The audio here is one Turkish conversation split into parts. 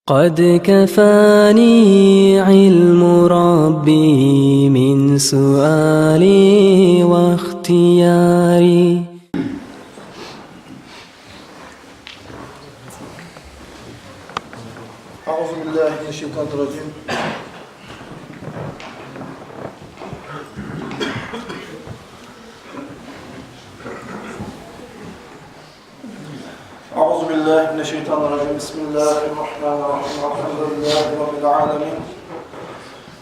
قد كفاني علم ربي من سؤالي واختياري. أعوذ بالله من الشيطان الرجيم. أعوذ بالله من الشيطان الرجيم. بسم الله الرحمن الرحيم. الحمد لله رب العالمين.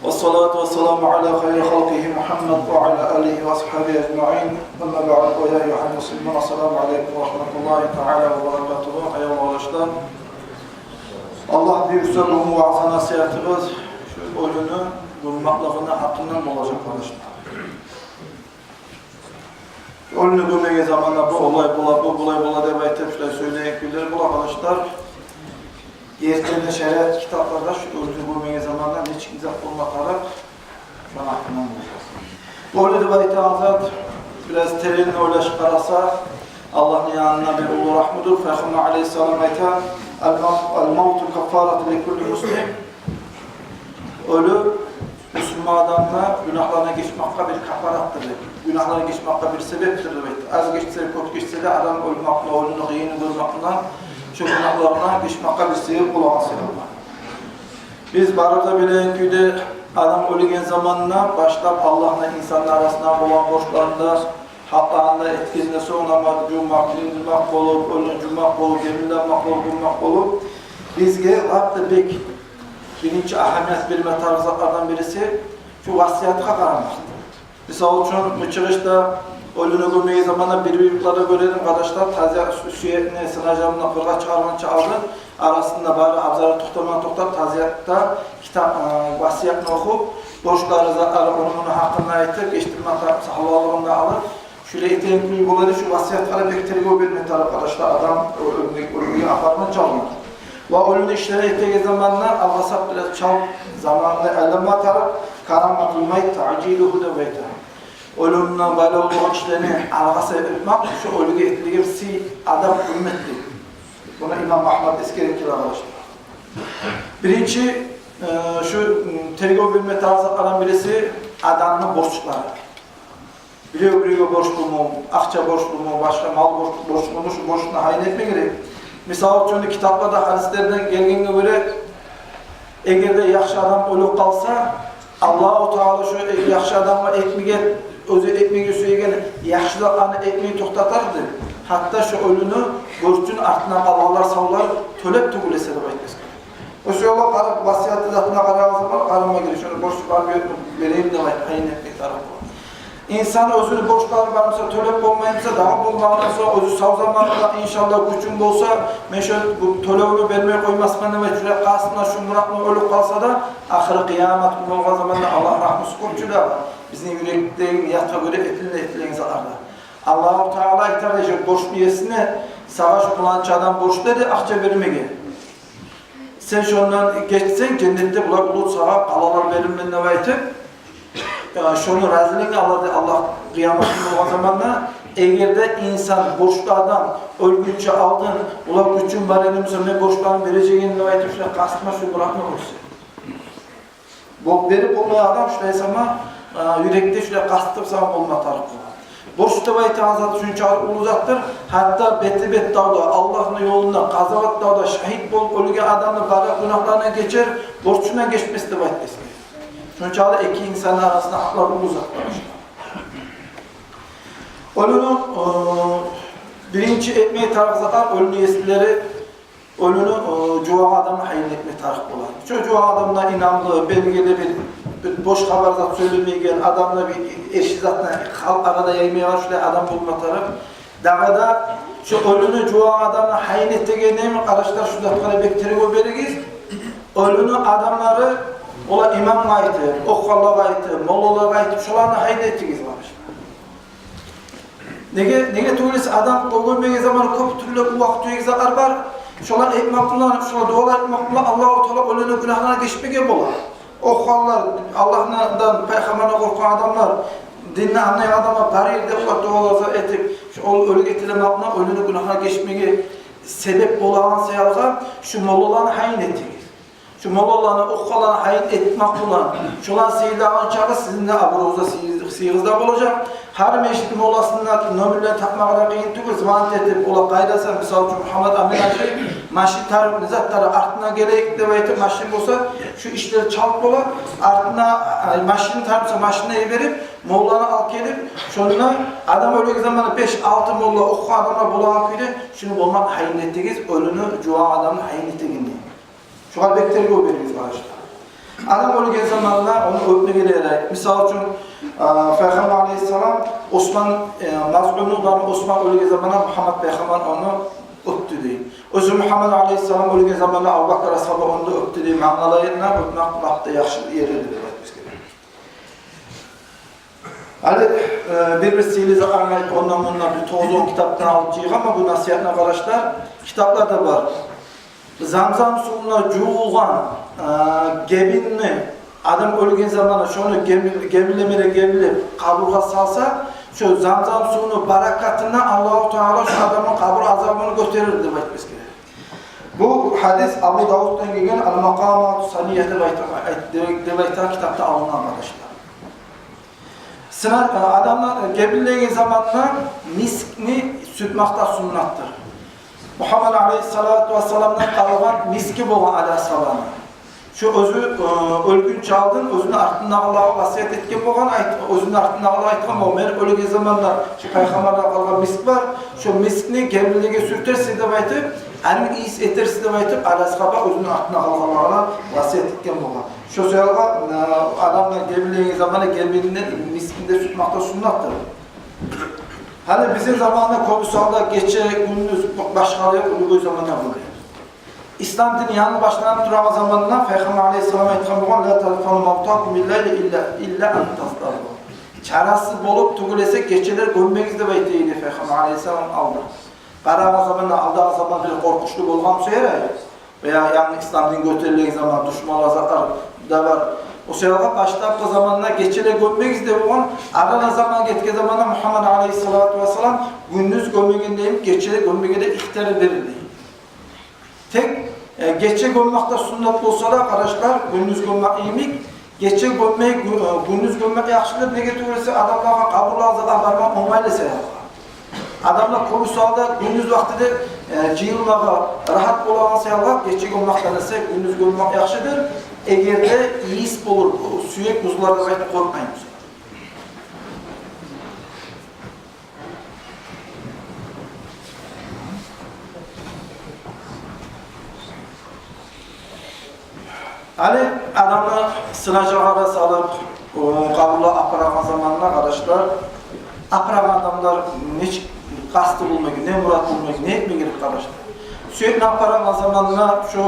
والصلاة والسلام على خير خلقه محمد وعلى آله وأصحابه أجمعين. أما بعد يا أيها المسلمون السلام عليكم ورحمة الله تعالى وبركاته. أيها arkadaşlar. Allah büyük sözünün vaazı nasihatimiz şu ölünü bulmaklığına hakkından olacak arkadaşlar. Ölünü bulmaya zamanla bu olay bula demeye tepkiler söyleyip bilir bu arkadaşlar. Yerlerinde şeriat kitaplarda şu ölünü bulmaya zamanla hiç izah olmakarak şu an hakkından olacak. Bu ölü rivayeti azat biraz terini öyle çıkarasa Allah'ın yanına bir ulu rahmudur. Feyhamma aleyhisselam ayta el-mavtu kaffaratu li kulli muslim. Ölü Müslüman adamla günahlarına geçmekle bir kafarattır. Günahlarına geçmekle bir sebeptir. Az geçse, kötü geçse de adam ölmekle, ölünü gıyını durmakla şu günahlarına geçmekle bir sebep olan sebepler. Biz barıda bilen köyde adam ölügen zamanına başlayıp Allah'la insanlar arasında olan borçlarında haklarında etkisinde sonlamak, cummak, dinlemek olup, ölüncümek olup, yeminlenmek olup, bulmak olup bizge hatta pek birinci ahamiyet verme tarzlardan birisi şu vasiyatı karamaktır. Misal için bu çıkışta ölünü görmeyi zamanla birbirliklerine görelim kardeşler taziye üsüyetine sınacağımına kırga çıkarmanı çaldı. Arasında bari abzarı toktar taziyatta kitap vasiyetini okup borçları zatları onun hakkında ayettir, geçtirme sahavalığında alır. Şöyle eteğin buları şu vasiyatlara bekleri göbermedi arkadaşlar adam ölümü apartman çalmadı. Ve ölümde işleri ettiği zamanlar Allah'sat biraz çal zamanında elden atarıp karamatulmayı taciluhu da beyta. Ölümden böyle olduğu işlerini algası etmek şu ölüge ettiği si adam ümmetli. Buna İmam Ahmed eskerektir arkadaşlar. Birinci şu tergov bilme tarzlarından birisi adamın borçları. Biliyor borçlu mu, akça borçlu mu, başka mal borçlu mu, şu borçluğuna hain etme gerek. Misal için kitaplarda hadislerden geldiğine göre eğer de yaxşı adam ölüp kalsa Allah-u Teala şu yaxşı adamı ekmeğe, özü ekmeğe söyleyen yaxşılarını ekmeği toktatardı. Hatta şu ölünü borçun artına Allah'lar savlar tölep tugulese de baytmez. O şey yola karıp vasiyatı zatına kararı zaman karıma girir. Şöyle borçlular vereyim de hain etmek tarafı var. İnsan özünü borçları varsa, tölep olmayınsa, daha bulmanırsa, özü sağ zamanında inşallah gücüm olsa, meşhur bu töleğini vermeye koymazmanı ve şuraya kasına, şu muratla ölüp kalsa da, ahire kıyamet bulunma zamanında Allah rahmeti korkucu da bizim yürekte yatma göre etilin zalarda. Allah-u Teala ithal edecek borç üyesine, savaş bulançı adam borç dedi, akça vermeye. Sen şundan geçsen, cennette bulak bulut sağa, kalalar verilmene vaytip, şunu razılığını Allah kıyamet günü o zamanla eğer de insan borçlu adam ölgünce aldın ulan gücün var elimizde ne borçlarını vereceğini rivayet etmişler kastına şu bırakma olsun. Bu verip olmayan adam şuraya sana yürekte şuraya kastıp sana olma tarafı. Borçlu rivayeti azatı çünkü uzaktır. Hatta betibet dağda Allah'ın yolunda kazavat dağda şahit bol ölüge adamın bari günahlarına geçer borçuna geçmesi rivayet etmez. Çünkü iki insanın arasında haklar uzaklaşır. Ölünün birinci etmeyi tarifzatar, ölünün yesileri, ölünün cuva adamı hayin etmeyi tarif olan. Şu cuva adamına inandığı, belgeli bir boş haber zat söylemeye gelen adamla bir eşi zatla halk arada yaymaya var, şöyle adam bulma tarif. Dağda şu ölünün cuva adamına hayin ettiği neymiş? Arkadaşlar şu zatlara bekteri göberigiz. Ölünün adamları ola imam ayeti, okkallar ayeti, mollalar ayeti, şularını hayn ettiğiniz var. Nege tuğlisi adam görmeye zamanı köp türlü bu vakti egzalar var. Şular etmaklılar, şular dualar etmaklılar, Allah-u Teala ölünün günahlarına geçmeye bolar. Okkallar, Allah'dan peygamberine korkan adamlar, dinle anlayan adama parayla ular dualar etip, ölü getiremakla ölünün günahlarına geçmeye sebep olan seyalga şu mollalarını hayn ettiğiniz. şu mollalarını, okkalarını hayır etmek bulan, şolan seyirlağın çağı sizin de aburuza seyirizde olacak. Her meşrit mollasında nömürlerini takmakla kıyın tükür, zıvanet edip, ola kaydasa, misal için Muhammed Amin Hacı, maşin tarif nizatları artına gerek de ve maşin olsa, şu işleri çalıp ola, artına, maşini tarifse maşineye verip, mollarını al gelip, şununla adam öyle zamanı 5-6 molla okku adamla bulan köyde, şunu bulmak haynettegiz, ölünü cuva adamın haynettegini. Şu an beklerge o veririz arkadaşlar. Adam öyle zamanla onu öpme gelerek, misal için Peygamber Aleyhisselam Osman mazlumluğundan Osman öyle zamanla Muhammed Peygamber onu öptü diye. Özü Muhammed Aleyhisselam öyle zamanla Abu Bakr ashabı onu da öptü diye. Manalarına öpmek kulakta yaxşı yeridir. Hadi bir silize anlayıp ondan bir 9-10 kitaptan alıp çıkıyor ama bu nasihatine arkadaşlar kitaplarda var. Zamzam suyuna cuğulgan gebinni adam ölgen zamanı şunu gemilemeye kaburga salsa şu zamzam suyunu barakatına Allah-u Teala şu adamın kabur azabını gösterir demek gerekir. Bu hadis Abu Davud'dan gelen Al-Maqamat-ı Saniyye'de devletten kitapta alınan arkadaşlar. Adamlar gemilemeye zamanlar miskni sütmakta sunnattır. Muhammed Aleyhisselatü Vesselam'dan kalınan miski boğan aleyhisselamı. Şu özü ölgün çaldın, özünü artında Allah'a vasiyet etken boğan, özünü artında Allah'a etken boğan. Benim ölgün zamanlar şu Peygamber'den kalınan misk var. Şu miskini gemiliğe sürterse de baytıp, elini iyisi eterse de baytıp, aleyhisselam'a özünü artında Allah'a vasiyet etken boğan. Şu sırada adamlar gemiliğe zamanı gemiliğinin miskinde sütmakta sunnattır. Hani bizim zamanında komisyonda geçe gündüz başkalığı uygun zamanına buluyor. İslam dini yanı başlanan durama zamanında Peygamber Aleyhisselam'a etken boğan la telefonu mavtakum illa antastarı. Çarası bolup tugulesek geçeler gömmekizde beyteydi Peygamber Aleyhisselam aldı. Karama zamanında aldığı zaman bir korkuşlu bolğam söyleyerek veya yani İslam dini götürülen zaman düşman azatlar da var. O sırada başlapta zamanına geçele gömmekizde boğan arana zaman getke zamanında Muhammed Aleyhisselatü Vesselam gündüz gömmekindeyim, geçele gömmekinde ihtiyarı verildi. Tek geçe gömmekte sünnet olsa da arkadaşlar gündüz gömmek iyimik, geçe gömmek, gündüz gömmek yaxşıdır. Ne getirirse adamlara kaburlarza da varmak olmayla adamlar komisyonda gündüz vaktide cihilmağa rahat olan sayarlar, geçe gömmekten ise gündüz gömmek yaxşıdır. Eğer de iyis olur, süyek buzlarda bayta korkmayınız. Hani adamı sınacağına salıp, kabula aparagan zamanına arkadaşlar, aparagan adamlar hiç kastı bulmak, ne murat bulmak, ne etme gerek arkadaşlar. Sürekli aparagan zamanına şu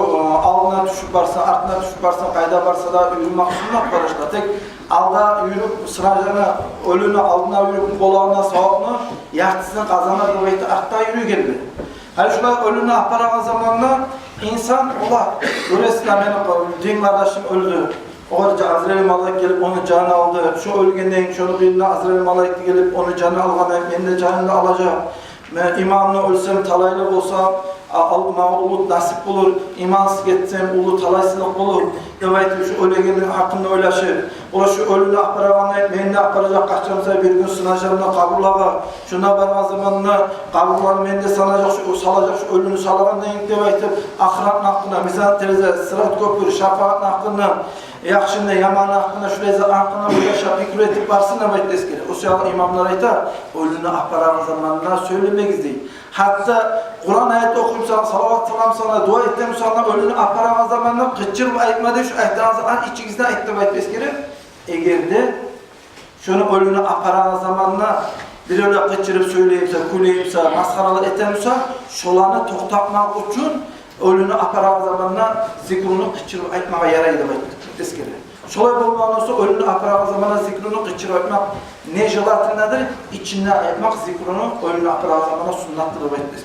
alına düşüp varsa, artına düşüp varsa, kayda varsa da yürümek sunmak arkadaşlar. Tek alda yürüp sınacağına, ölünü aldına yürüp, bolağına, sağlıkına, yartısını kazana dolayı artta yürü geldi. Hani şuna ölünü aparagan zamanına İnsan ola, dolayısıyla benim din kardeşim öldü. Orada Azrail Malak gelip onu canı aldı. Şu ölgenden şunu birine Azrail Malak gelip onu canı almadan ben de canını alacağım. İmanla ölsem talaylı olsam alma ulu nasip olur. İmansız gitsem ulu talaysızlık olur. Evet şu ölgenin hakkında oylaşı. Ola şu ölünü akbaravanla ben de akbaracak kaçacağımsa bir gün sınacağımda kaburlağa. Şuna varma zamanına kaburlarını ben de sanacak şu salacak şu ölünü salağından evet ahiret hakkında mizan tereze sırat köprü şefaat hakkında yaxşında yaman hakkında şu lezat hakkında bu yaşa fikir etip varsın evet deskeli. O sırada imamlar ayta ölünü akbaravan zamanına söylemek değil. Hatta Kur'an ayeti okuyumsan, salavat salam sana, dua ettim sana, ölünü aparavan zamanında kıçır ve ayetmede şu ayetlerini içinizden ettim etmesi eğer de şunu ölünü aparavan zamanında bir öyle kıçırıp söyleyipse, kuleyipse, maskaralar etemse, şolanı toktatmak için ölünü aparavan zamanında zikrunu kıçırıp ayetmaya yaraydı etmesi. Şolay bulmağından sonra ölünü aparavan zamanında zikrunu kıçırıp ayetmek ne jelatindedir? İçinde ayetmek zikrunu ölünü aparavan zamanında sunnattır etmesi.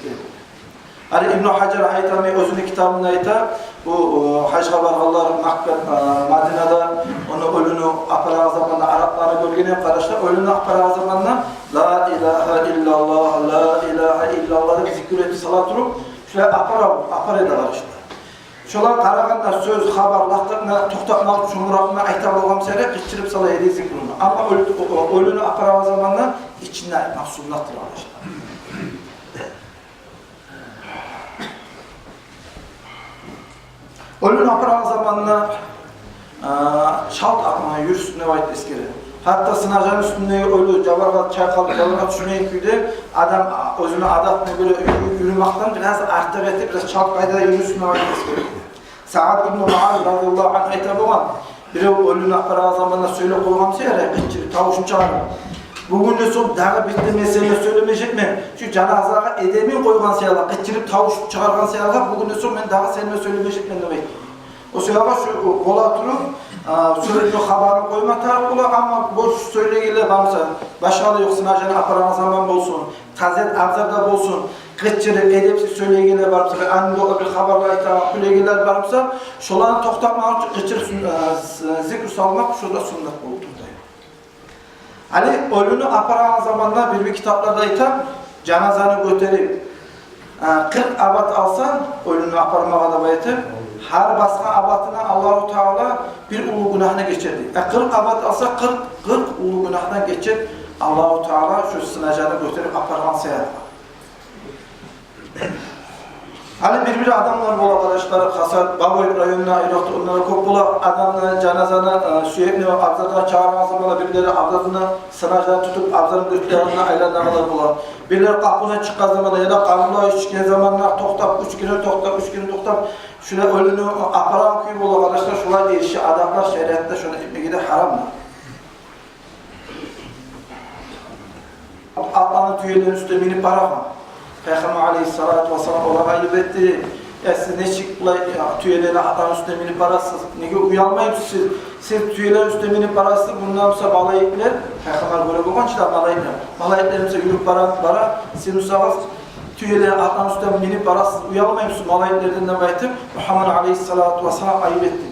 Hani İbn Hacer Haytami özünün kitabında ayta bu Hacca barğallar Madine'de onu ölünü aparavan zamanında Arapları bölgene arkadaşlar ölünü aparavan zamanında La ilahe illallah, la ilahe illallah zikir etti salat durup şöyle apar ederler işte. Şolar qaraganda söz, xabar, laqtaqna, to'xtatmoq, sho'ng'roqni ayta olgan sari qichirib salay dedik buni. Ammo o'lini aparagan zamanda ichidan mahsulotlar olishadi. O'lini aparagan zamanda şalt akmaya yürüsüne vayt eskeri. Hatta sınacağın üstünde ölü jabarga çayqalib jabarga tushmay kuydi. Adam o'zini adatni böyle yürümekten biraz artıq etib, biraz şalt qayda yürüsüne vayt eskeri. Sa'd ibn Mu'az radıyallahu anh aytib bo'lgan. Biri o'lini aparagan zamanda söylep qo'ygansa, qilchib tavuşun çağırib. Bugün de son dağı bitti mesele söylemeyecek mi? Şu canazaga edemin koygan sayala, qilchib tavuşup çıkargan sayala, bugün de son men dağı selime söylemeyecek mi demek. O sayala şu kola turup sürekli haberini koyma taraf olar ama boş söylegiler varsa başkalı yok sınacını aparan zaman olsun, tazet abzarda olsun, qilchib edepsiz söylegiler varsa, anında bir haberler aytan söylegiler varsa, şolarni to'xtatmak uchun qilchib zikr salmak şurada sünnet bo'ldi. Ali ölünü aparan zamanda bir kitaplarda aytan janazani ko'tarib 40 abat alsan ölünü aparmağa da baytib her başka abatına Allah-u Teala bir ulu günahına geçirdi. 40 abat alsa 40 ulu günahına geçir Allah-u Teala şu sınacağını götürüp apargan sayar. Hani bir adamlar bu arkadaşlar Hasat, Baboy rayonuna ayırıktı. Onlara çok bula adamlar canazana sürekli abzardan çağıran zamanla birileri abzarını sınacağını tutup abzarın götürlerine aylananlar bula. Birileri kapına çıkan zamanla ya da kapına çıkan zamanlar toktap, 3 gün toktap. Şuna ölünü aparan kuyu bula arkadaşlar. Şuna değişi adamlar şeriatta şuna ipmekide haramdır. Allah'ın tüyelerin üstüne minip parakma. Peygamber aleyhissalatu vesselam olarak ayıp etti. Siz ne çıkla tüyelerini atan üstüne minip parasız. Ne uyanmayıp siz tüyelerin üstüne minip parasız. Bundan sonra malayikler, Peygamber böyle bu konuşta malayikler. Malayiklerimize yürüp para, siz müsaade tüyelerini atan üstüne minip parasız. Uyanmayıp malayiklerden de baytıp Muhammed aleyhissalatu vesselam ayıp etti.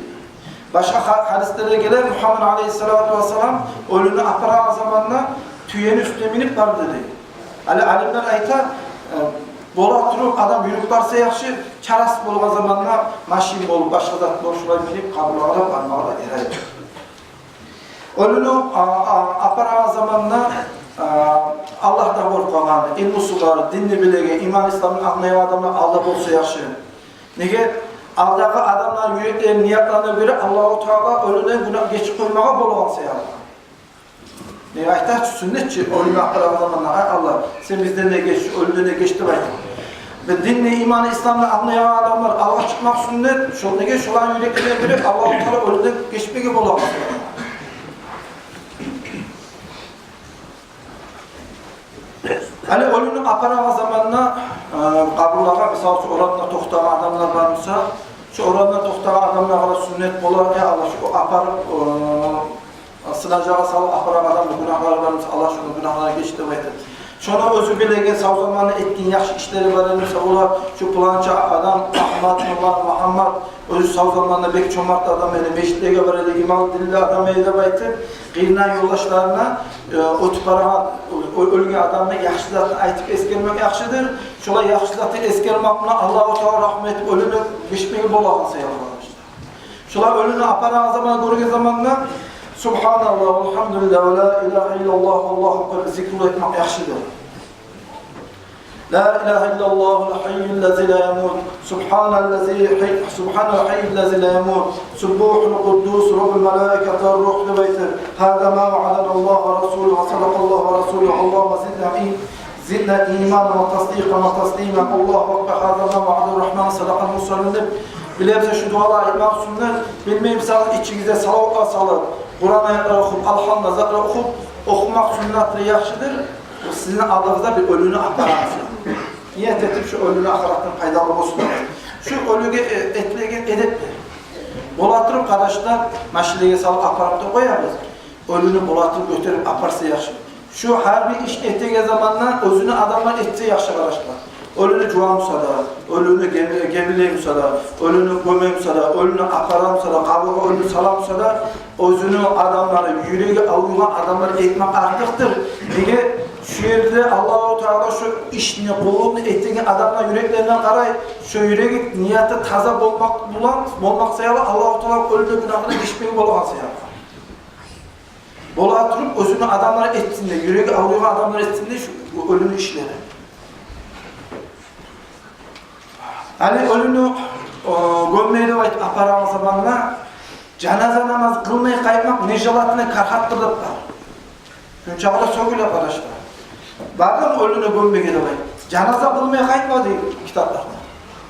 Başka hadislere gelen Muhammed aleyhissalatu vesselam ölünü aparan zamanla tüyenin üstüne minip var dedi. Alimler aytar, bola turup adam yürüp barsa yaxşı, çaras bolgan zamanla maşin bolup başka zat boşluğa minip kabullara barmağına erayip. Ölünü aparan zamanla Allah'tan korkmagan, ilmi sular, dinni bilege, iman İslam'ın anlayan adamlar Allah bolsa yaxşı. Nege aldaki adamlar yüreklerin niyetlerine göre Allah-u Teala ölüne günah geçip koymağa bolgan sayar. Ne ayta sünnetçi ölümü akıran zamanla ay Allah sen bizden ne geç, ölümden ne geçti baytı. Ve dinle imanı İslam'la anlayan adamlar Allah çıkmak sünnet, şol ne geç, şolan yüreklerine göre Allah-u Teala ölümden geçmeye bolamaz. Hani ölümü akıran zamanla kabullara mesela şu oranla toxtagan adamlar varsa, şu oranla toxtagan adamlara sünnet bolar ya Allah şu aparıp sınacağı salıp aparan adamın günahları varmış, Allah şunu günahlara geçti baytı. Şuna özü bilegen sağ zamanı ettiğin yaxşı işleri var emirse olar, şu planca adam, Ahmet, Muhammed, özü sağ zamanında bek çomart adam eli, meşitliğe var eli, imal dilli adam eli baytı, qiynan yoldaşlarına otuparagan, ölgen adamına yaxşılatını aytıp eskermek yaxşıdır. Şola yaxşılatı eskermekle Allah-u Teala rahmet ölünü geçmeyi bolağın sayılır. Şola ölünü aparan zaman, görgen zamanla Subhanallah, elhamdülillah, ve la ilahe illallah, Allahu akbar zikru etmek yaxşıdır. La ilahe illallah, el-hayyüllezi la yamut, subhanal hayyüllezi la yamut, subbuhul kuddus, ruhul melâikete, ruh libeytir. Hâdâ mâ va'adanallah ve rasûlü ve sadakallah ve rasûlü. Allahümme zidna iman ve tasdiqan ve taslimen. Allahu akbar, hâdâ mâ va'adanrahman, sadakal musallim. Bilemize şu dualar etmek sünnet, bilmeyim sana içinizde salavatla salıp, Kur'an ayetleri okup, Alhamdülillah zakra okumak sünnetleri yaxşıdır. Sizin adınızda bir ölünü aktarasın. Niyet etip şu ölünü aktaraktan faydalı olsun. Şu ölüge etlegen edeptir. Bolatırıp kardeşler, maşileye salıp aparıp da koyarız. Ölünü bolatırıp götürüp aparsa yaxşı. Şu her bir iş ettiği zamanlar özünü adamlar ettiği yaxşı kardeşler. Ölünü cuamsa da, ölünü gemileyimsa da, ölünü gömeyimsa da, ölünü aparamsa da, kabuğa ölünü salamsa da, özünü adamları, yüreği alınan adamları etmek artıktır. Nege Şu yerde Allah-u Teala şu işini, kulluğunu ettiğin adamlar yüreklerinden karay, şu yürek niyeti taza olmak sayalı Allah-u Teala ölümü günahını geçmeyi bolan sayalı. Bola oturup özünü adamlara etsin de, yüreği ağrıyor adamlara etsin de şu ölümü işleri. Hani ölümü gömmeye de aparağın zamanına cenaze namazı kılmayı kaymak necalatını karhattırdık var. Şunçağıda sögül arkadaşlar. Bakın ölünü gömmeye de cenaze kılmayı kayma değil kitaplarda.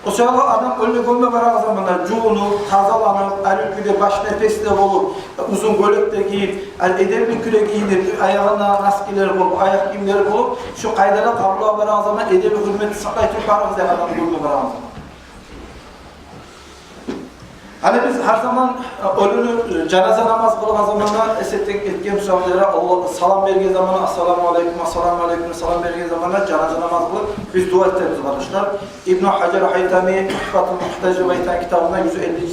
O sırada adam ölünü gömme var zamanlar cuğunu, tazalanıp, el-ülküde baş nefesle olup, uzun gölekte giyip, edebli küre giyinip, ayağına naskeleri olup, ayak giyimleri olup, şu kaydara kabloğa varan zaman edebi hürmeti saklayıp varız ya adam gömme varan zaman. Hani biz her zaman ölünü cenaze namaz kılgan zamanlar esettik etken sahabetlere Allah salam verdiği zaman assalamu aleyküm salam verdiği zamanlar cenaze namaz kılıp biz dua ederiz arkadaşlar. İbn Hacer Haytami Tuhfatul Muhtaç ve kitabında 150.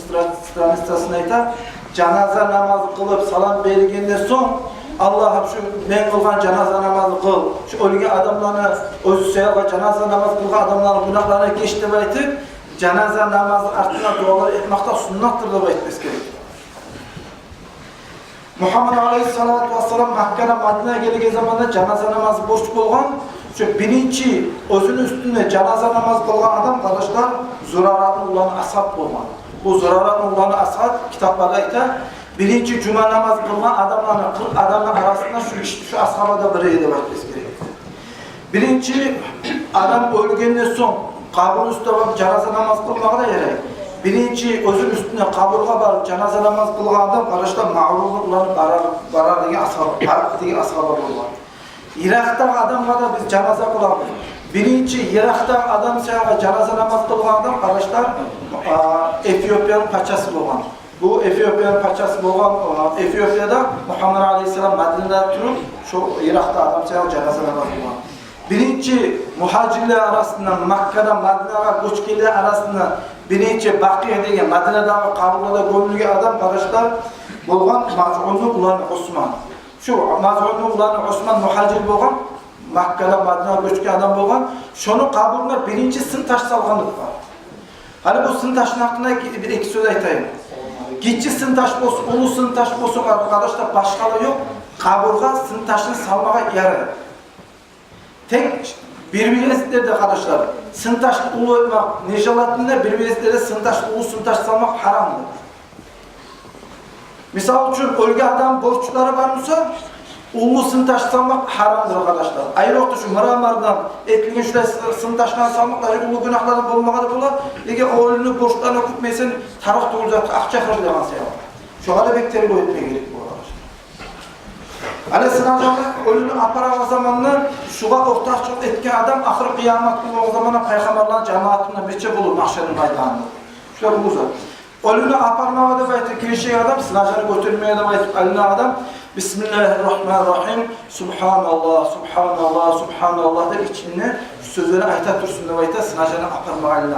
sırasında ayta cenaze namazı kılıp salam verdiğinden son Allah'ım şu ben kılgan cenaze namazı kıl. Şu ölüge adamlarını özü seyahat cenaze namazı kılgan adamların günahlarına geçti ve aytıp cenaze namazı artına dualar etmekte sünnattır da etmesi gerekir. Muhammed Aleyhisselatü Vesselam Mekke'den Madine'ye geldiği zamanında cenaze namazı boş kılgan. Şu birinci özünün üstünde cenaze namazı kılgan adam kardeşler zuraratın ulanı ashab olmalı. Bu zuraratın ulanı ashab kitaplarda ise birinci cuma namazı kılgan adamlar arasında şu ashaba da bir yerde etmesi gerekir. Birinci adam ölgenden son kabul üstüne cenaze namaz kılmağa da gerek. Birinci özün üstüne kaburga barıp cenaze namaz kılgan adam kardeşler mağrurluklarını barar diye ashaba olmalı. Irak'ta adamla da biz cenaze kılamız. Birinci Irak'ta adam sayaga cenaze namaz kılgan adam kardeşler Etiyopya'nın paçası olan. Bu Etiyopya'nın paçası olan Etiyopya'da Muhammed Aleyhisselam Medine'de durup şu Irak'ta adam sayaga cenaze namaz kılgan. Birinci muhacirler arasında Mekke'den Medine'ye göçkeli arasında birinci Bakiye degen Medine'deki kaburgada gömülgen adam kardeşler bolgan Maz'unlu ulan Osman. Şu Maz'unlu ulan Osman muhacir bolgan Mekke'den Medine'ye göçken adam bolgan. Şonun kaburgada birinci sın taş salganlık var. Hani bu sın taşın hakkında bir iki söz aytayım. Gitçi sın taş bolsun, ulu sın taş bolsun arkadaşlar başkaları yok. Kaburga sın taşını salmağa yarar. Tek birbirine de arkadaşlar sıntaş ulu etmek necalatında birbirine de sıntaş ulu sıntaş salmak haramdır. Misal için ölge adam borçları varsa ulu sıntaş salmak haramdır arkadaşlar. Ayrı yoktu şu maramardan etliğin şöyle sıntaştan salmakları ulu günahlardan bulmakadır bular. Ege o ölünü borçlarına kütmeysen taraf doğulacak akça kırıcı devansı yapar. Şu halde bekteri bu etmeye gerek bu arkadaşlar. Aleyhisselam ölünü aparağı zamanlar şuğa ortaçlık etken adam ahir kıyamet günü o zamana peygamberlerin cemaatine birçe bulur mahşerin meydanında. Şöyle bu uzak. Ölünü aparmağa da baytıp girişe adam, sınavları götürmeye de baytıp eline adam Bismillahirrahmanirrahim Subhanallah, Subhanallah, Subhanallah der içine şu sözleri ayta dursun da baytıp sınavları aparmağa eline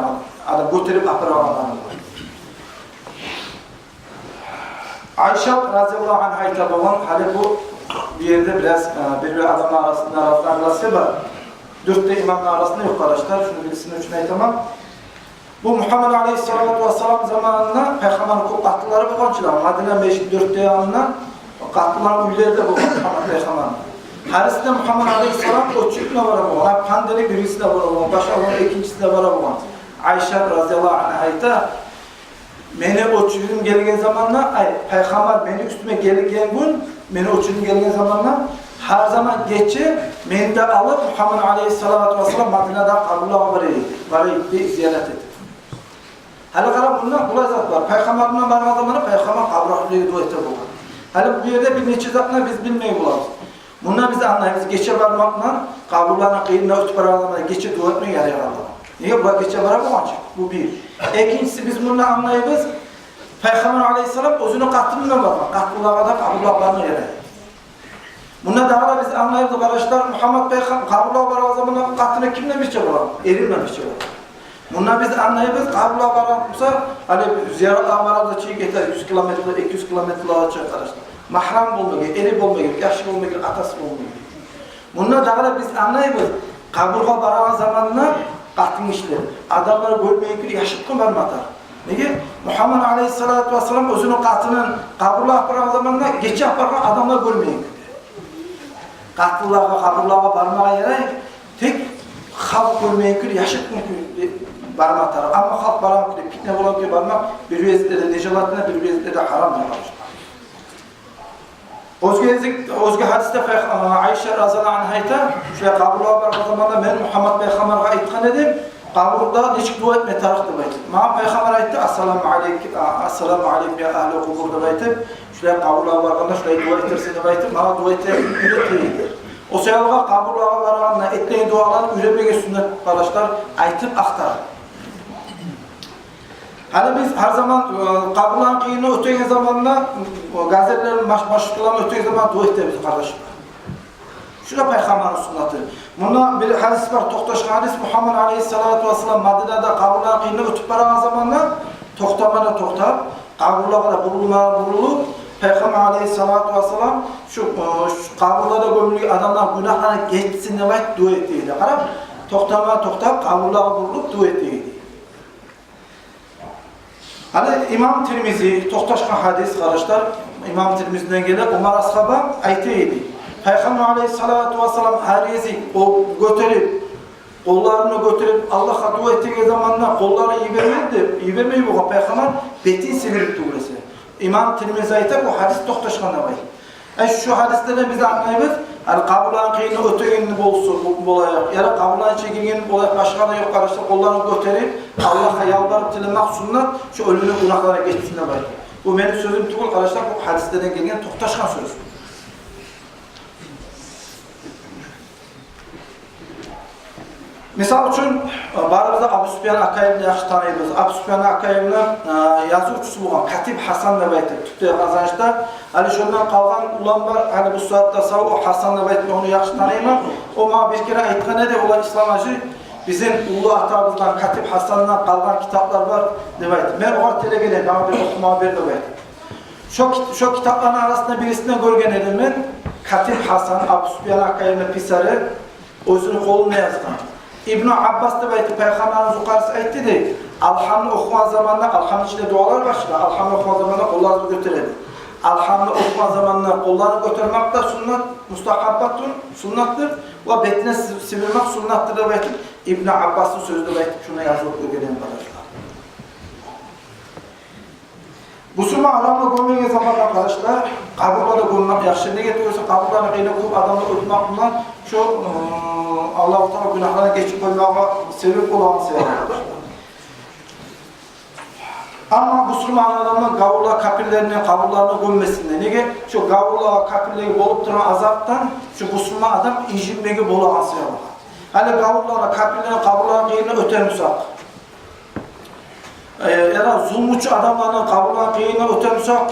adam götürüp aparağa adam. Ayşe radıyallahu anh ayta olan hali bu bir yerde biraz bir adamlar arasında arası var. 4 imamlar arasında yok arkadaşlar. Şunu birisinin için aytamam. Bu Muhammed Aleyhisselatü Vesselam zamanında Peygamber'in katlıları bu konçular. Madine 5-4 yanına katlıların ülleri de bu Muhammed Peygamber'in. Harisinde Muhammed Aleyhisselam o çiftine var bu. Pandeli birisi de var bu. Başka olan ikincisi de var bu. Ayşe radıyallahu anh ayta beni o çiftine gelgen zamanla Peygamber beni üstüme gelgen gün beni o çiftine gelgen zamanla her zaman geçi beni de alıp Muhammed Aleyhisselatü Vesselam Madine'de kabulla varayı ziyaret etti. Hele kadar bundan kolay zat var. Peygamber'den barma zamanı Peygamber kabrahlığı dua etti bu. Hele bu yerde bir neçe zatına biz bilmeyi bularız. Bundan biz anlayırız. Geçe varmakla kabullarına kıyımına ötüp aralarına geçe dua etmeye yarayar Allah. Niye? Bu geçe var bu açık. Bu bir. İkincisi biz bunu anlayırız. Peygamber Aleyhisselam özünü katlımına bakmak. Katlılara da kabullarına yarayar. Bunda daha da biz anlayırız arkadaşlar. Muhammed Peygamber kabullar var zamanı katlına kimle bir şey var? Elimle bir şey var. Bundan biz anlayırız, kabullar varsa hani ziyaretler varsa çiğ getir 100 kilometre, 200 kilometre açacak arkadaşlar. Mahram olmayacak, erib olmayacak, yaşlı olmayacak, atası olmayacak. Bunda da biz anlayımız. Kaburga baran zamanına katın işler. Adamları görmeyip yaşıtkın barmatar. Nege? Muhammed Aleyhisselatü Vesselam özünün katının kaburga baran zamanına geçi yaparken adamlar görmeyip. Kaburga barmağa yarayıp tek halk görmeyip yaşıtkın barmatar. Ama halk baran fitne olan ki barmak bir üyetlerde necalatına bir üyetlerde haram yapar. Özge hadiste Ayşe razıyallahu anha ayta, şöyle kaburga baran zamanında ben Muhammed Peygamber'e aytkan edim, kaburda neçik dua etme tarıktı baytı. Ma'a Peygamber aytı, Assalamu aleykum ya ahli kuburda baytı, şöyle kaburga baranda şöyle dua etirsini baytı, ma'a dua etirsini. O sayılga kaburga baranda ettiği dualar üretmeye sünnet kardeşler aytıp aktar. Hani biz her zaman kaburgan kıyını öteki zamanla gazetelerin başlıklarını öteki zaman dua ettiğimiz kardeşler. Şurada Peygamber'in sünneti. Bunda bir hadis var, Toktaşkan hadis. Muhammed Aleyhisselatü Vesselam Medine'de kaburgan kıyını ötüp baran zamanla toktamada toktab, kaburlara burulup Peygamber Aleyhisselatü Vesselam şu kaburlarda gömülü adamlar günahlarına geçsin diye dua ettiydi. Toktamada toktab, kaburlara burulup dua ettiydi. Hani İmam Tirmizi, Toktaşkan hadis kardeşler, İmam Tirmizi'den gelen Umar Ashaba aytıydı. Peygamber Aleyhisselatü Vesselam her yezi kollarını götürüp Allah'a dua ettiği zamanla kolları iyi vermedi bu Peygamber betin sivirip durursa. İmam Tirmizi aytı bu hadis Toktaşkan'da var. Şu hadislerden biz anlayabiliriz. Yani kaburların kıyını öteğini bolayıp, ya da kaburların çekilgeni bolayıp başka da yok kardeşler kollarını götürüp Allah'a yalvarıp dilemek sünnet şu ölümün günahlara geçtiğine var. Bu benim sözüm değil kardeşler, bu hadislerden gelen Toktaşkan sözü. Misal için barımızda Abu Süfyan Akayev'ni yaxşı tanıyımız. Abu Süfyan Akayev'nin yazıcısı bulan Katip Hasan Nebayt'ı tuttuğu kazançta. Hani şundan kalgan ulan var, hani bu saatte sağ o Hasan Nebayt'ı onu yaxşı tanıyımız. O bana bir kere aytkan edi olan İslam acı. Bizim ulu atamızdan Katip Hasan'dan kalgan kitaplar var Nebayt'ı. Ben o tele gelen, bana bir okuma bir Nebayt'ı. Şu kitapların arasında birisinden görgen edim ben. Katip Hasan, Abu Süfyan Akayev'nin pisarı, özünün kolunu yazgan. İbn Abbas da baytı Peygamberimiz yukarısı aytdı de Alhamd'ı okuman zamanında, Alhamd'ın içinde dualar var şimdi, Alhamd'ı okuman zamanında kollarını götürelim. Alhamd'ı okuman zamanında kollarını götürmek de sünnet, mustahabbatun, sünnattır ve betine sivirmek sünnattır da baytı İbn Abbas'ın sözü de baytı şuna yazılıp görgeleyen arkadaşlar. Bu sürme adamla görmeye zamanla arkadaşlar, kaburlarda görmek yaxşı. Ne getiriyorsa kaburlarına kıyla koyup adamla ötmek bundan şu Allah-u Teala günahlarına geçip koymağa sebep olan arkadaşlar. Ama bu sürme adamın gavurlar kapirlerine, kaburlarına gömmesinde. Nege? Şu gavurlar kapirleri bolup duran azaptan şu bu sürme adam incinmegi bolu ansıya bak. Hani gavurlara kapirlerine, kaburlarına kıyına ötemüsak. Ya da zulmüçü adamlarına kaburlarına kıyına ötemüsak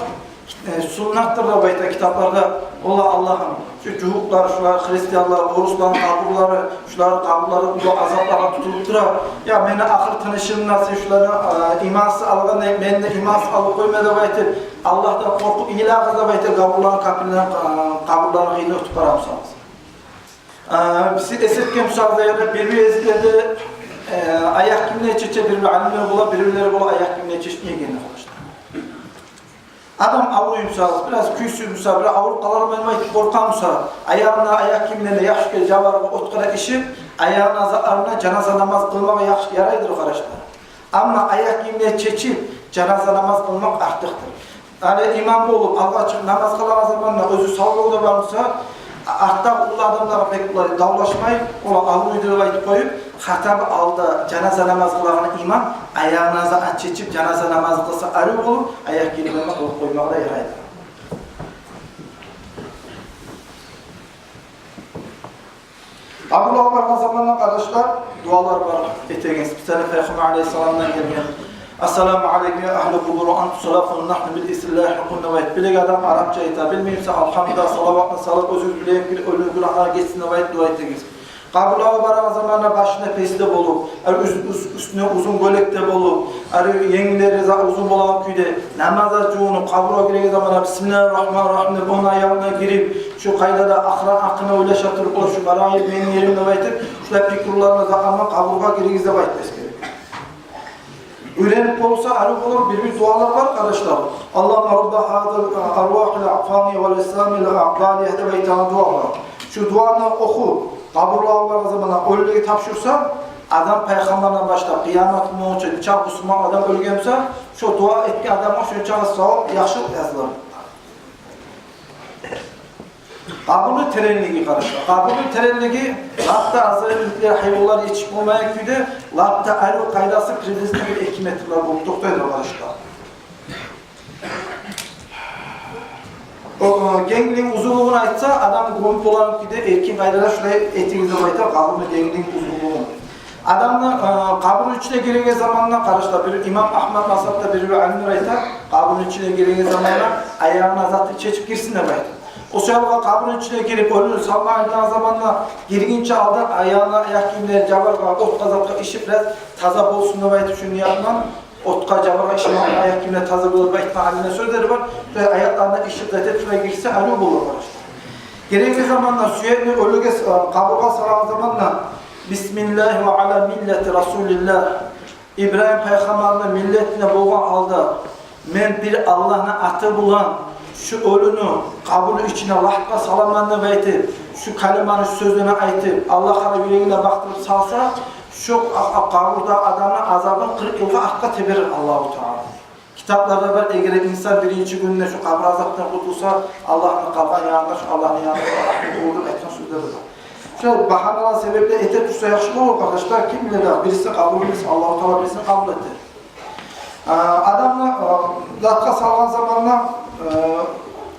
sünnattır da bayta kitaplarda Allah'ım şu cuhuklar, şular Hristiyanlar, Orusların kaburları, şuların kaburları bu azaplara tutulup durar. Ya beni ahir tanışım nasıl şuları imansız algan ben de imansız alıp koymaya bayta Allah'tan korkup ilah da bayta kaburlarına kıyına ötüp aramsanız. Bizi esetken müsaade bir ezilerde ayak kimliğe çeçe birbirleri alimleri bula, birbirleri bula ayak kimliğe çeşmeye gelin arkadaşlar. Adam avruyumsa, biraz küysüymsa, biraz avrup kalarım korkamsa, ayağına ayak kimliğine yaxşı cavarı otkara işi, ayağına zararına cenaze namaz kılmaya yaxşı yaraydır arkadaşlar. Ama ayak kimliğe çeçip cenaze namaz kılmak artıktır. Yani imam olup Allah için namaz kılan zamanla özü sağlığı da varsa, artta ulu adamlara pek davlaşmayıp, ola avruydurlayıp koyup, hatabı aldı cenaze namazı kılan imam ayağına aç çeçip cenaze namazı kılsa arı olur, ayak kelimeme olup koymaya da yaraydı. Abdullah Ömer'in zamanında kardeşler dualar var eteğiniz. Bir tane Peygamber Aleyhisselam'dan gelgen. Esselamu aleyküm ya ahli kuburu antu salafun nahnu bil isillahi hukunna ve bilek adam Arapça ita bilmeyimse alhamdülillah salavatla salat özür bileyim bir ölü günahlara geçsin ve dua etiniz. Kabulağa baran zamanla başına peste bolup, üstüne uzun gölekte bolup, yengileri uzun bolan küyde namaza cuğunu kabulağa giregen zamanla Bismillahirrahmanirrahim onun ayağına girip, şu kaydada akran akına öyle şatırıp, şu barayı benim yerimde baytıp, şöyle pikurlarına zamanla kabulağa giregen de baytmez gerek. Öğrenip olsa arif olur, bir dualar var arkadaşlar. Allah'ım Rabba hadıl arvahil a'fani vel eslamil a'bali hedebe itana dua var. Şu duanı oku, kaburluğa var zamanla ölüye tapşırsa, adam peygamberden başlar, kıyamet muğuçu, çağ Müslüman adam ölgemse, şu dua etki adama şu çağı sağ, yaşıl yazılır. Kabulü terenligi karışır. Kabulü terenligi, latta azraillikler, hayvanlar yetişip olmaya küyde, latta ayrı kaydası kredisinde bir ekimetler bulup doktaydı karışır. Gengliğin uzunluğunu aytsa, adam gömüp olan küyde erkin kaydada şuraya etinizde baytar, kabulü gengliğin uzunluğunu. Adamla kabulün içine giregen zamanla karışlar. Bir İmam Ahmet Masab'da bir alimler aytar, kabulün içine giregen zamanla ayağına zatı çeçip girsin de baytar. O sırada kabulün içine girip ölünü salma aydan zamanla girgince aldı, ayağına ayak kimleri cavarga, otka zapka işi biraz taza bolsun da baytı şunu yapmam. Otka cavarga işi ayak kimleri taza bulur baytma haline sözleri var. Ve ayaklarında işi zaten şuna girse ayrı bulur var işte. Gerekli zamanla sürekli ölüge kabulga salan zamanla Bismillah ve ala milleti Rasulillah İbrahim Peygamber'in milletine boğan aldı. Men bir Allah'ına atı bulan şu ölünü kabulü içine lahka salamanını beyti, şu kalimanı sözüne aytıp, Allah'a yüreğine baktırıp salsa, şu kabulda adamın azabını 40 yılda akka teberir Allah-u Teala. Kitaplarda var, eğer insan birinci gününe şu kabur azaptan kurtulsa, Allah'ın kalkan yanında, şu Allah'ın yanında uğurdur etken sözleri var. Şöyle bahanalan sebeple ete tutsa yakışık olur arkadaşlar, kim bilir ya, birisi kabul birisi, Allah-u Teala birisini kabul etti. Adamla latka salgan zamanla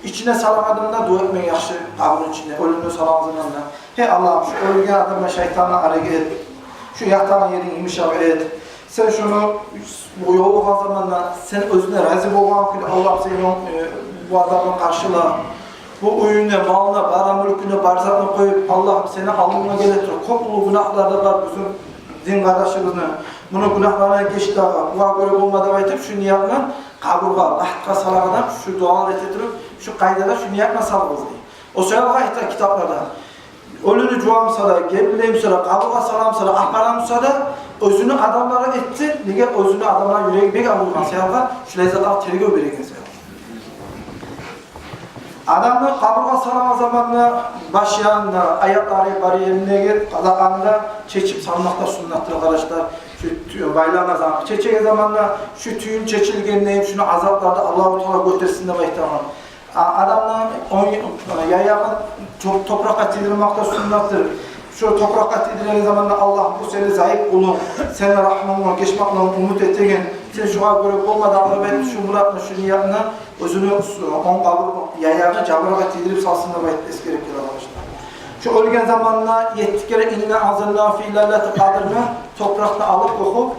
içine salamadığında dua etmeyi yaxşı kabulün içine, ölümünü salaman zamanla. Hey Allah'ım şu ölgen adamla şeytanla hareket et, şu yatağın yerini yumuşak et. Sen şunu bu yolu olan zamanla sen özüne razı olman ki Allah seni bu adamla karşıla. Bu oyunda, malına, bara mülküne, barzakına koyup Allah'ım seni alnına geletir. Kopulu günahlarda var bizim din kardeşimizle. Bunu günahlarına geçti ağa. Buğa göre olmadı baytıp şu niyatla kaburga, lahtka salamadan şu dualar etetirip şu kaydada şu niyatla salımız diye. O sırada ayetler kitaplarda. Ölünü cuamsa da, gebileyimse de, kaburga salamsa da, ahbaramsa da özünü adamlara etti. Nige özünü adamlara yüreği bir avurgan sayarlar. Şu lezzetler tergö biregen sayarlar. Adamlar kaburga salama zamanla başyanına, ayakları bariyerine gir, kazakanda çeçip salmakta sunnattır arkadaşlar. Şu baylarına zaman, çeçeğe zamanla şu tüyün çeçilgenleyim, şunu azaplarda Allah-u Teala göstersin de baytamam. Adamlar yayağın toprak edilmekte sunnattır. Şu toprak edilen zamanla Allah bu seni zayıf kulun, seni rahmanla, geçmakla umut ettiğin, sen şu an göre olmadan ben şu muratla, şu niyatla özünü on kabul yayağını cavrağa edilip salsın da baytmesi gerekir arkadaşlar. Şu ölgen zamanla yettik kere inine azırlığa fiillerle kadırını toprakta alıp okup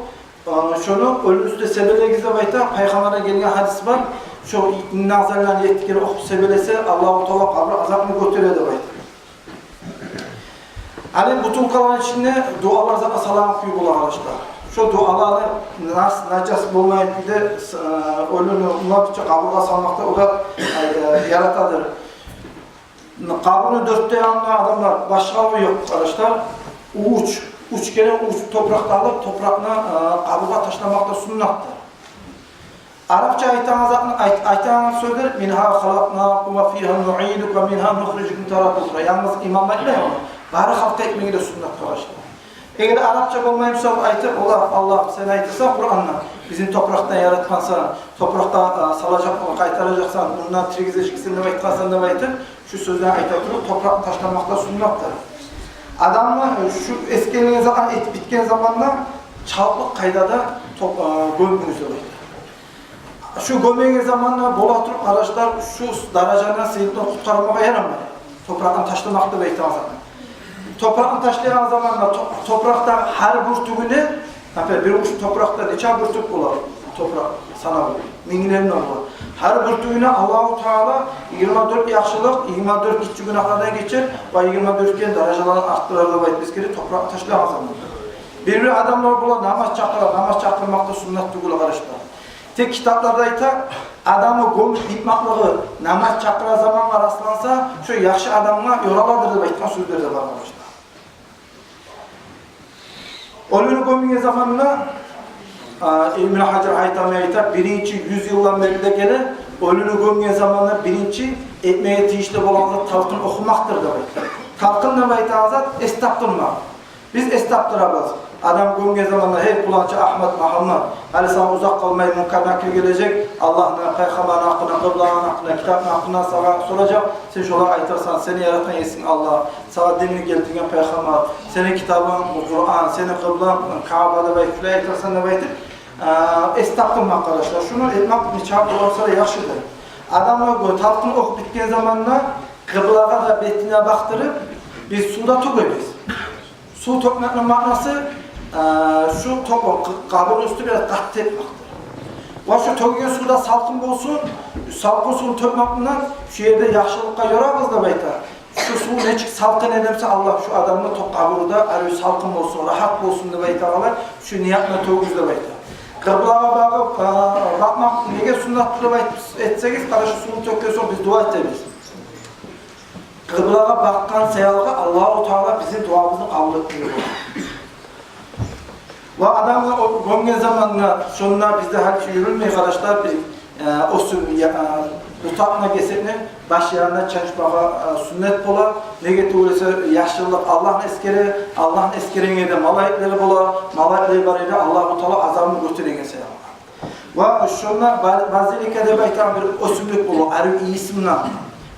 şunu ölümüzde sebele gizle bayta Peygamber'e gelen hadis var. Şu inine azırlığa yettik kere okup sebelese Allah-u Teala kabri azabını götürüyor da bayta. Hani bütün kalan içinde dualar zaten salam kuyu bulan arkadaşlar. Şu duaları najas bulmayıp bir de ölünü unutça kaburga salmakta o da yaratadır. Kaburunu dörtte yanında adamlar başka yok arkadaşlar. Uç kere uç toprakta alıp toprağına kaburga taşlamakta sunnattır. Arapça ayetlerini söyler. Minha halaknakum ve fiha nu'iduk ve minha nukhrijukum taratan ukhra. Yalnız imamlar ne onu? Bari halka ekmeği de sünnet arkadaşlar. Eğer Arapça olmayımsa ayetler Allah sen ayetlersen Kur'an'la bizim topraktan yaratmansa, toprakta salacak, kaytaracaksan, bundan tirgizeceksin demek kansan demek şu sözden ayetler toprak taşlamakta sünnettır. Adamlar şu eskilenen zaman et bitken zamanla çabuk kaydada gömgünü söylüyor. Şu gömgün zamanla bola oturup arkadaşlar şu daracadan seyirden kurtarmaya yaramıyor. Topraktan taşlamakta beklemez. Toprağın taşlayan zamanla toprakta her burtuğunu, bir uç toprakta neçe burtuk olur toprak sana olur, mingilerin olur. Her bir düğüne Allah-u Teala 24 yaxşılık, 24 kiçik günahlardan geçir ve 24 gen derecelerden arttırırdı ve etmesi gerekir, toprak taşlayamaz. Bir adamlar bula namaz çakırar, namaz çakırmakta sünnet tugulu karıştı. Tek kitaplarda ayta, adamı gömüp bitmaklığı namaz çakıra zamanla rastlansa, şu yaxşı adamla yoraladırdı ve etken sözleri de var karıştı. Ölünü gömüge zamanına İbn Hacer Haytami ayta, birinci yüzyıldan beri de gelir, ölünü gömüge zamanına birinci etmeye tiyişli olanlar talkın okumaktır demek. Talkın demek azat, estaptırmak. Biz estaptırabız. Adam gömüge zamanında hey kulançı Ahmet Muhammed hali sana uzak kalmayı munkar nakil gelecek. Allah'ına, peygamberin hakkına, kıblağın hakkına, kitabın hakkına sana soracak. Sen şolar aytarsan, seni yaratan yesin Allah, sana dinini getirgen peygamber, senin kitabın Kur'an, senin kıblağın Kabe'de ve küle aytarsan ne baydır? Estaptırma arkadaşlar. Şunu etmek niçap olursa da yaxşıdır. Adamı talkın okup bitken zamanla kıblağa da betine baktırıp biz suda tuguyuz. Su tokmakın manası şu kabın üstü biraz katı etmektir. Ve şu tokuyan suda salkın olsun, salkın suyunu tokmakından şu yerde yaxşılıkka yorarız da baytar. Şu su neçik salkın edemse Allah şu adamın kabırda arıyor salkın olsun, rahat olsun da baytarlar. Şu niyatla tokuyuz da baytar. Kıblağa bakmak nege sünnatları etseniz karşı suyunu tokuyorsa biz dua ederiz. Kıblağa bakkan seyalığa Allah-u Teala bizim duamızı kabul etmiyor. Ve adamla o gömge zamanla şunlar bizde her şey yürülmüyor arkadaşlar. Biz o tutakına geçeni baş yerine çalışmaya sünnet bola. Ne getirse yaşlılık Allah'ın eskeri, Allah'ın eskerine de malayetleri bola. Malayetleri barıyla Allah-u Teala azabını götürüyor seyalığa. Ve şunlar bazilikede baytan bir osumluk bulu, arı isimle.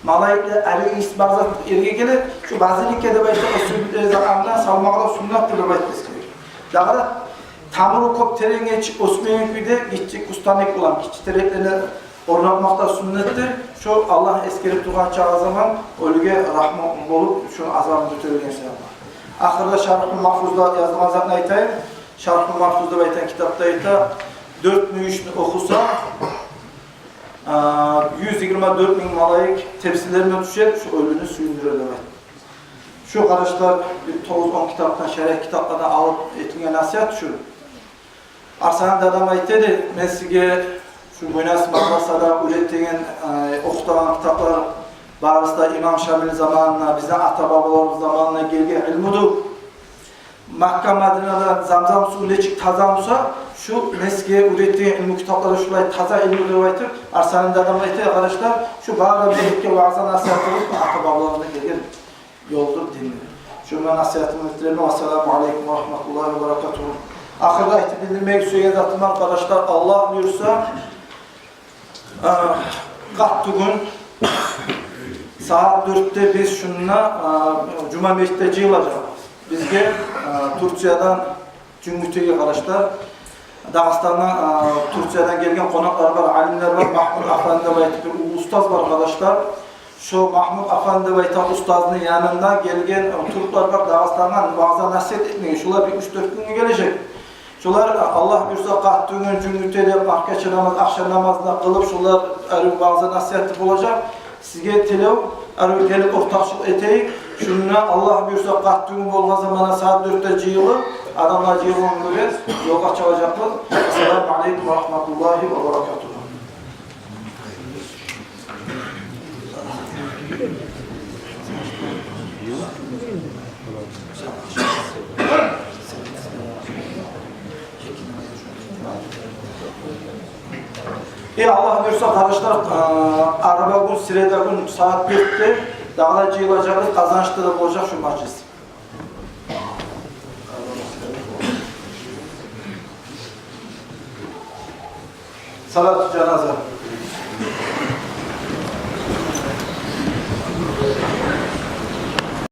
Malayetler arı isim bazı erge gelir. Şu bazilikede baytan osumlukları zamanında salmakla sünnet bulu baytmesi gerekir. Daha tamuru kop terenge çık Osmanlı bir gittik ustanik olan kiçik tereklerini ornatmakta sünnettir. Şu Allah eskerip durgan çağı zaman ölüge rahmet olup şunu azabını götürürgen seyahatlar. Ahırda Şarh-ı Mahfuz'da yazılan zaten aytayım. Şarh-ı Mahfuz'da baytan kitapta ayta 4.000 okusa 124.000 malayik tepsilerine düşer, şu ölünü suyunduruyor demek. Şu kardeşler 9-10 kitaptan, şerh kitaplardan alıp etkilen nasihat şu. Arsanan da adam aytedi, men sizge şu Münasib Madrasada ürettiğin, okutan kitaplar barısında İmam Şamil zamanına, bizden ata-babalarımız zamanına gelgen ilmudur. Makka Madine'den zamzam suyu neçik taza olsa, şu meskiye ürettiğin ilmu kitapları şulay taza ilmudur aytır. Arsanan da adam aytedi arkadaşlar, şu bağda birlikte vaazdan nasihat olup ata-babalarına gelgen yoldur, dindir. Şu ben nasihatımı bitirelim. Esselamu Aleyküm ve Rahmetullahi ve Berekatuhu. Ahırda ayeti bildirmek istiyor zatım arkadaşlar. Allah buyursa kattugün saat 4'te biz şununla Cuma Meşteci yılacağız. Bizge Türkiye'den Cüngütü'ye arkadaşlar Dağıstan'dan Türkiye'den gelgen konaklar var, alimler var. Mahmud Efendi ve bir ustaz var arkadaşlar. Şu Mahmud Efendi ve ustazının yanında gelgen Türkler var Dağıstan'dan bazı nasihat etmeyin. Şular bir 3-4 gün gelecek. Şular Allah buyursa kattığın cüngütüyle mahkeçe namaz, akşam namazına kılıp şular bazı nasihatli olacak. Sizge telev gelip ortakşılık eteyik. Şununla Allah buyursa kattığın bolma zamana saat 4'te cıyılı. Adamlar cıyılığını görür. Yolga çalacaklar. Esselamu Aleyküm ve Rahmetullahi ve Berekatuhu. Allah buyursa kardeşler, araba gün, sirede gün saat 4'te dağla cıyılacağız, kazançlı da olacak şu meclis. Salat-ı cenaze.